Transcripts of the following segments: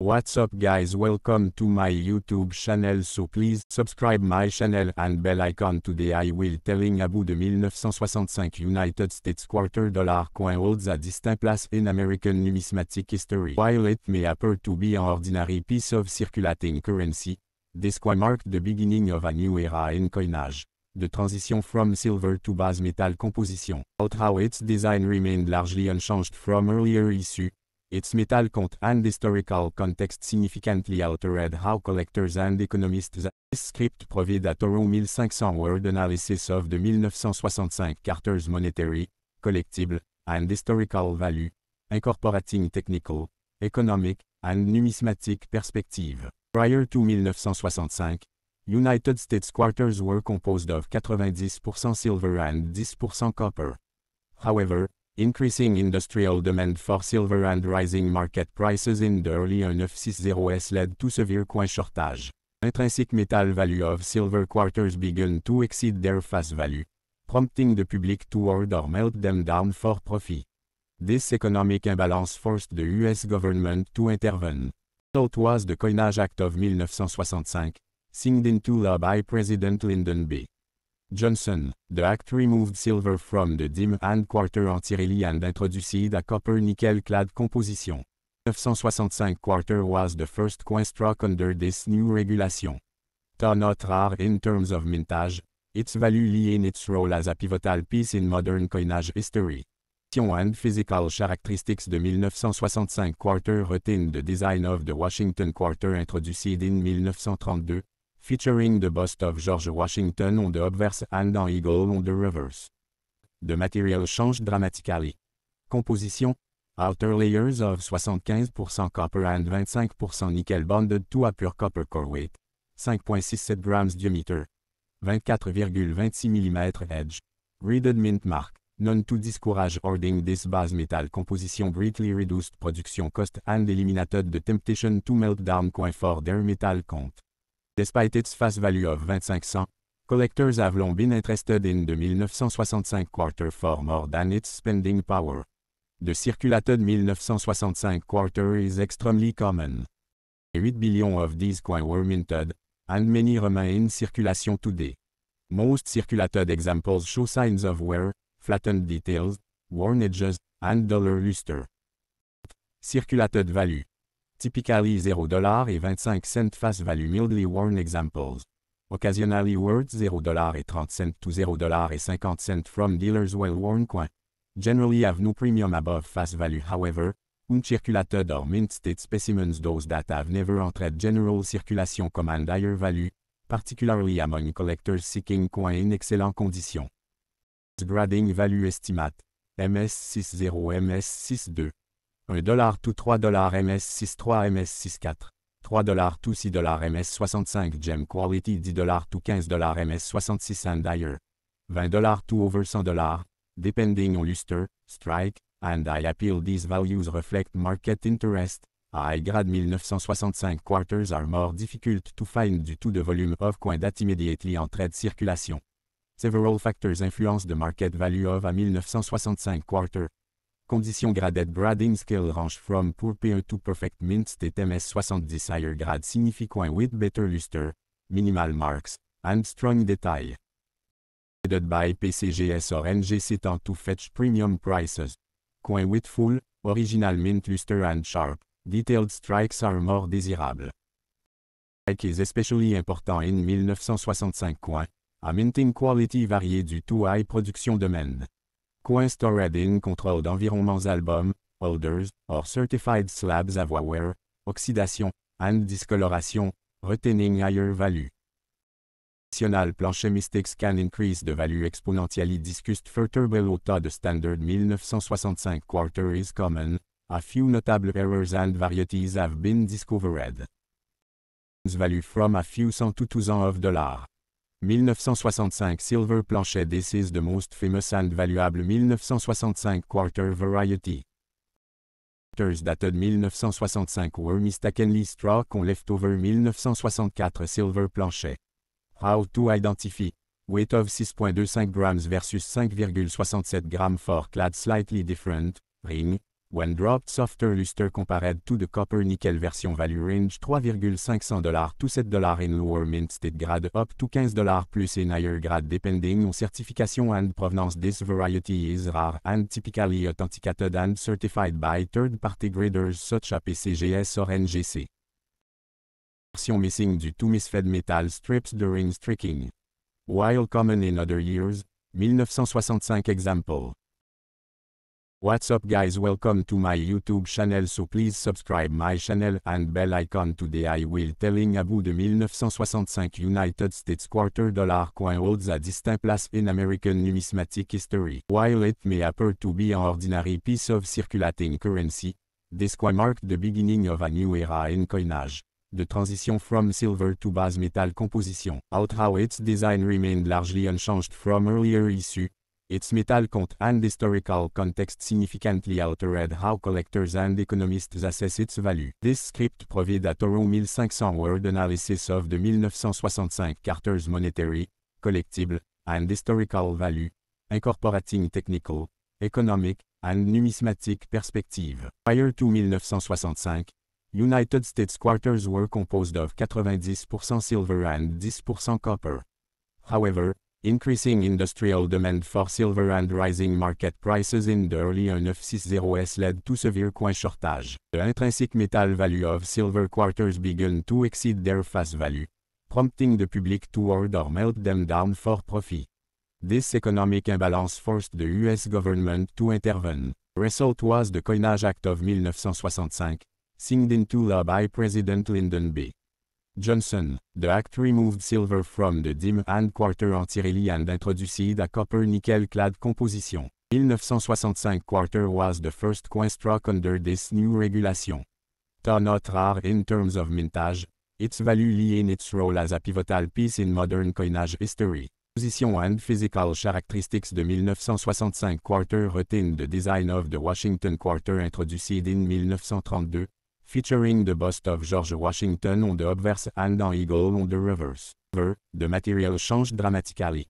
What's up guys, welcome to my YouTube channel, so please subscribe my channel and bell icon. Today I will telling about the 1965 United States quarter dollar coin holds a distinct place in American numismatic history. While it may appear to be an ordinary piece of circulating currency, this coin marked the beginning of a new era in coinage, the transition from silver to base metal composition. About how its design remained largely unchanged from earlier issue, its metal content and historical context significantly altered how collectors and economists. This script provides a thorough 1500-word analysis of the 1965 Carter's monetary, collectible, and historical value, incorporating technical, economic, and numismatic perspective. Prior to 1965, United States quarters were composed of 90% silver and 10% copper. However, increasing industrial demand for silver and rising market prices in the early 1960s led to severe coin shortage. Intrinsic metal value of silver quarters began to exceed their face value, prompting the public to hoard or melt them down for profit. This economic imbalance forced the U.S. government to intervene. It was the Coinage Act of 1965, signed into law by President Lyndon B. Johnson. The act removed silver from the dime and quarter entirely and introduced a copper-nickel-clad composition. 1965 quarter was the first coin struck under this new regulation. Though not rare in terms of mintage, its value lay in its role as a pivotal piece in modern coinage history. And physical characteristics. The 1965 quarter retained the design of the Washington quarter introduced in 1932. Featuring the bust of George Washington on the obverse and an eagle on the reverse. The material changed dramatically. Composition: outer layers of 75% copper and 25% nickel bonded to a pure copper core weight, 5.67 grams diameter, 24,26 mm edge, reeded mint mark, known to discourage hoarding. This base metal composition greatly reduced production cost and eliminated the temptation to melt down coin for their metal content. Despite its face value of 25 cents, collectors have long been interested in the 1965 quarter for more than its spending power. The circulated 1965 quarter is extremely common. 8 billion of these coins were minted, and many remain in circulation today. Most circulated examples show signs of wear, flattened details, worn edges, and duller luster. Circulated value. Typically $0 et 25 cents face value. Mildly worn examples. Occasionally worth $0 et 30 cents to $0 et 50 cents from dealers. Well-worn coins generally have no premium above face value. However, uncirculated or mint state specimens, those that have never entered general circulation, command higher value, particularly among collectors seeking coins in excellent condition. Grading value estimate. MS60 MS62 $1 to $3 MS63 MS64 $3 to $6 MS65 Gem quality $10 to $15 MS66 and higher $20 to over $100 depending on luster, strike, and high appeal. These values reflect market interest. High grade 1965 quarters are more difficult to find due to the volume of coins that immediately entered circulation. Several factors influence the market value of a 1965 quarter. Conditions graded. Grading scale range from poor P1 to perfect mint state. MS70 higher grade significant with better luster, minimal marks, and strong detail. Graded by PCGS or NGC tend to fetch premium prices. Coin with full, original mint luster and sharp, detailed strikes are more desirable. Strike is especially important in 1965 coins. A minting quality varied due to high production demand. Coins stored in controlled environments, album, holders, or certified slabs have wear, oxidation, and discoloration, retaining higher value. Additional planchet mistakes can increase the value exponentially. Discussed further below. The standard 1965 quarter is common. A few notable errors and varieties have been discovered. Value from a few cents to thousands of dollars. 1965 silver planchet. This is the most famous and valuable 1965 quarter variety. Quarters dated 1965 were mistakenly struck on leftover 1964 silver planchet. How to identify? Weight of 6.25 grams versus 5,67 grams for clad slightly different, ring, When dropped softer luster compared to the copper nickel version value range $3,500 to $7 in lower mint state grade up to $15 plus in higher grade depending on certification and provenance. This variety is rare and typically authenticated and certified by third-party graders such as PCGS or NGC. Version missing due to misfed metal strips during streaking. While common in other years, 1965 example. What's up guys, welcome to my YouTube channel, so please subscribe my channel and bell icon. Today I will telling about the 1965 United States quarter dollar coin holds a distinct place in American numismatic history. While it may appear to be an ordinary piece of circulating currency, this coin marked the beginning of a new era in coinage. The transition from silver to base metal composition. Although its design remained largely unchanged from earlier issue, its metal content and historical context significantly altered how collectors and economists assess its value. This script provides a thorough 1500-word analysis of the 1965 Carter's monetary, collectible, and historical value, incorporating technical, economic, and numismatic perspective. Prior to 1965, United States quarters were composed of 90% silver and 10% copper. However, increasing industrial demand for silver and rising market prices in the early 1960s led to severe coin shortage. The intrinsic metal value of silver quarters began to exceed their face value, prompting the public to hoard or melt them down for profit. This economic imbalance forced the U.S. government to intervene. The result was the Coinage Act of 1965, signed into law by President Lyndon B. Johnson. The act removed silver from the dime and quarter entirely and introduced a copper-nickel-clad composition. 1965 quarter was the first coin struck under this new regulation. Though not rare in terms of mintage, its value lay in its role as a pivotal piece in modern coinage history. Position and physical characteristics. The 1965 quarter retained the design of the Washington quarter introduced in 1932. Featuring the bust of George Washington on the obverse and an eagle on the reverse. The material changed dramatically.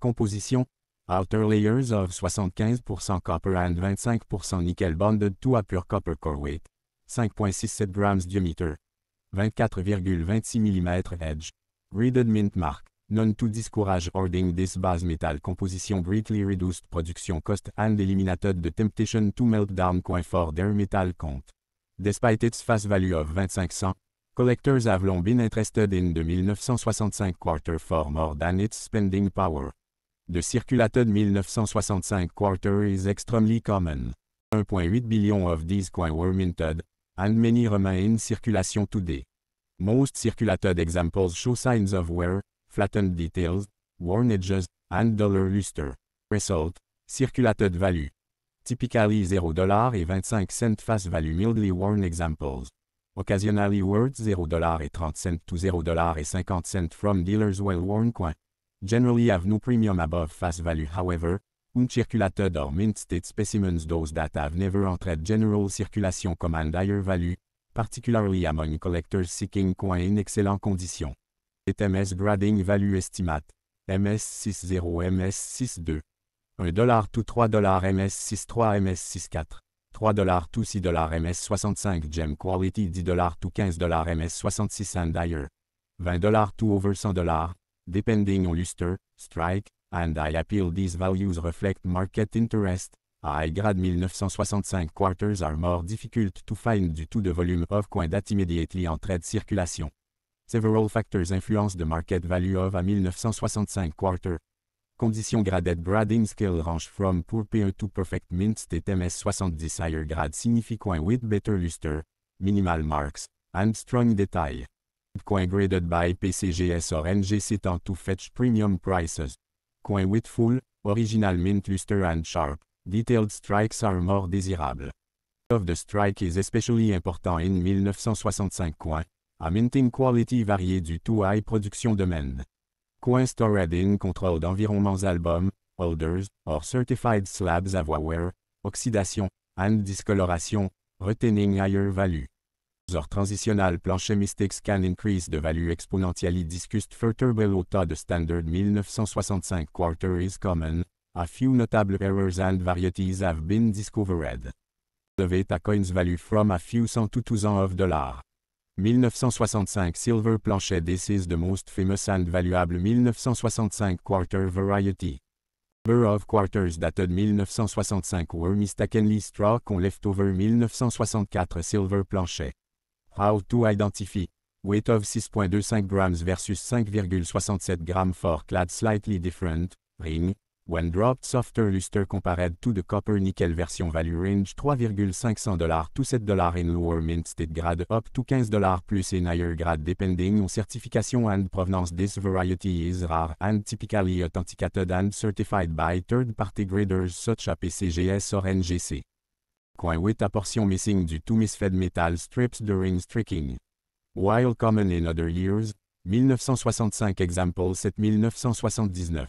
Composition: outer layers of 75% copper and 25% nickel bonded to a pure copper core weight, 5.67 grams diameter, 24,26 mm edge. Graded mint mark, known to discourage hoarding. This base metal composition greatly reduced production cost and eliminated the temptation to melt down coin for their metal content. Despite its face value of 25 cents, collectors have long been interested in the 1965 quarter for more than its spending power. The circulated 1965 quarter is extremely common. 1.8 billion of these coins were minted, and many remain in circulation today. Most circulated examples show signs of wear, flattened details, worn edges, and duller luster. Result: circulated value. Typically $0 et 25 cents face value. Mildly worn examples. Occasionally worth $0 et 30 cents to $0 et 50 cents from dealers. Well-worn coins generally have no premium above face value. However, uncirculated or mint state specimens, those that have never entered general circulation, command higher value, particularly among collectors seeking coins in excellent condition. MS Grading Value Estimate MS60 MS62 $1 to $3 MS63 MS64 $3 to $6 MS65 Gem Quality $10 to $15 MS66 and higher $20 to over $100 depending on luster, strike, and eye appeal. These values reflect market interest. High grade 1965 quarters are more difficult to find due to the volume of coins that immediately entered circulation. Several factors influence the market value of a 1965 quarter. Conditions: graded grading scale range from poor PE to perfect mint state. MS70 higher grade signifie coin with better luster, minimal marks, and strong detail. Coin graded by PCGS or NGC tend to fetch premium prices. Coin with full, original mint luster and sharp, detailed strikes are more desirable. Of the strike is especially important in 1965 coin. A minting quality varied due to high production demand. Coins stored in controlled environments, albums, holders, or certified slabs have wear, oxidation, and discoloration, retaining higher value. Or transitional planche mistakes can increase the value exponentially. Discussed further below. The standard 1965 quarter is common. A few notable errors and varieties have been discovered. Elevate coins value from a few cent to thousands of dollars. 1965 Silver planchet. This is the most famous and valuable 1965 quarter variety. Number of quarters dated 1965 were mistakenly struck on leftover 1964 silver planchet. How to identify? Weight of 6.25 grams versus 5,67 grams for clad slightly different, ring, when dropped softer luster compared to the copper nickel version value range $3,500 to $7 in lower mint state grade up to $15 plus in higher grade depending on certification and provenance. This variety is rare and typically authenticated and certified by third-party graders such as PCGS or NGC. Coin with a portion missing due to misfed metal strips during streaking. While common in other years, 1965 example 7 1979.